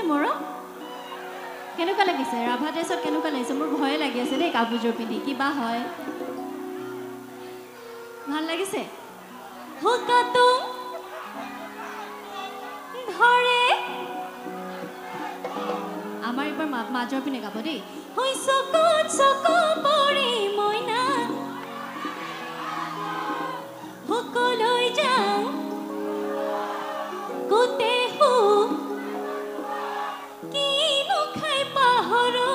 মৰম কেনেকুৱা লাগিছে ৰাভা ড্ৰেছত কেনেকুৱা লাগিছে মোৰ ভয় লাগি আছে দেই কাপোৰযোৰ পিন্ধি কিবা হয় ভাল লাগিছে হুকাটো ধৰে আমাৰ এবাৰ মাজৰ পিনে গাব দেই হৈ চকুত চকু পৰি মইনা সকলৈ যাওঁ গোটে হু কিনো খাই পাহৰো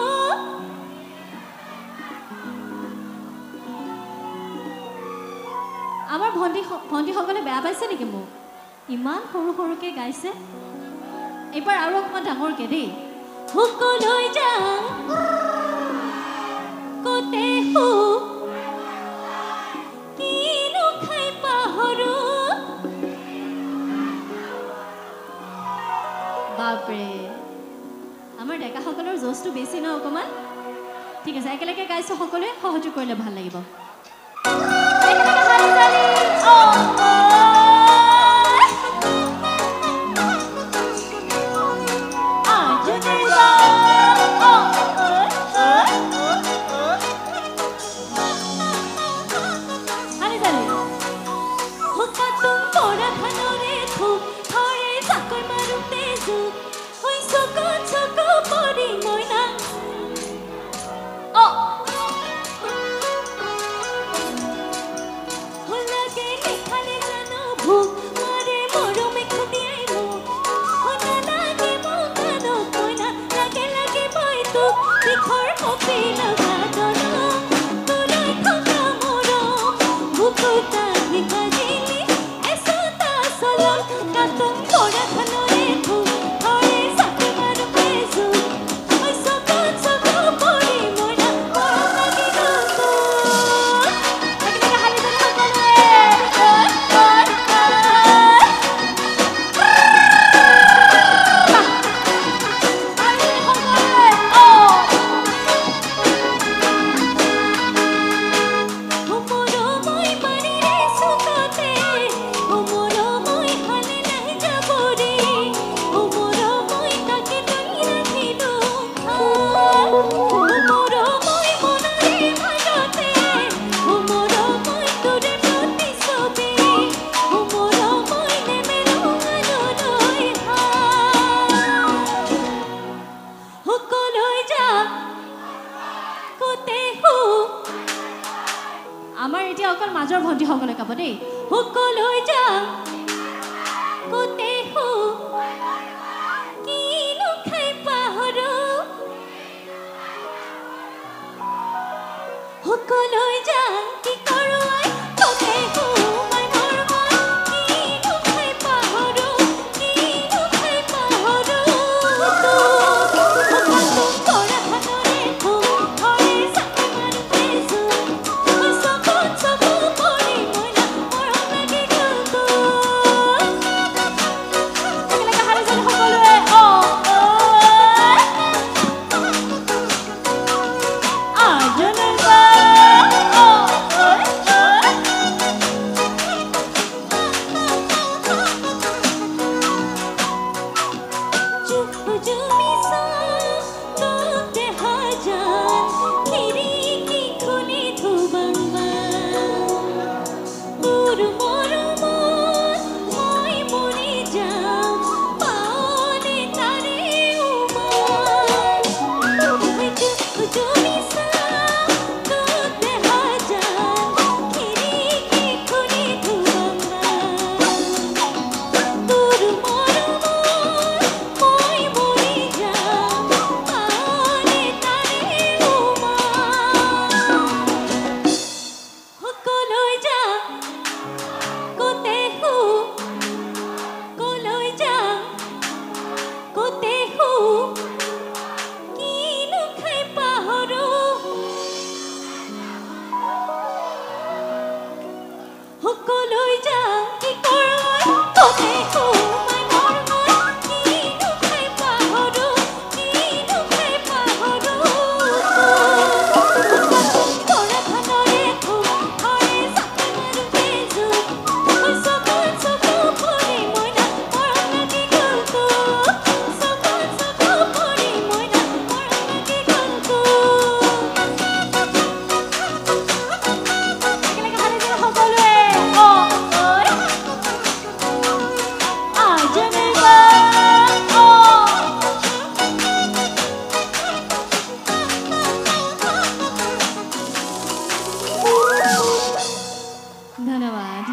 আমাৰ ভণ্টিসকলে বেয়া পাইছে নেকি মোক ইমান সৰু সৰুকে গাইছে এইবাৰ আৰু অকণমান ডাঙৰকে দেই সকলৈ যাওঁ গোটে হু কিনো খাই পাহৰো বাপৰে আমাৰ ডেকাসকলৰ জোচটো বেছি ন অকণমান ঠিক আছে একেলগে গাইছোঁ সকলোৱে সহযোগ কৰিলে ভাল লাগিব আমাৰ এতিয়া অকল মাজৰ ভণ্টিসকলে গাব দেই সকলৈ যাওঁ গোটে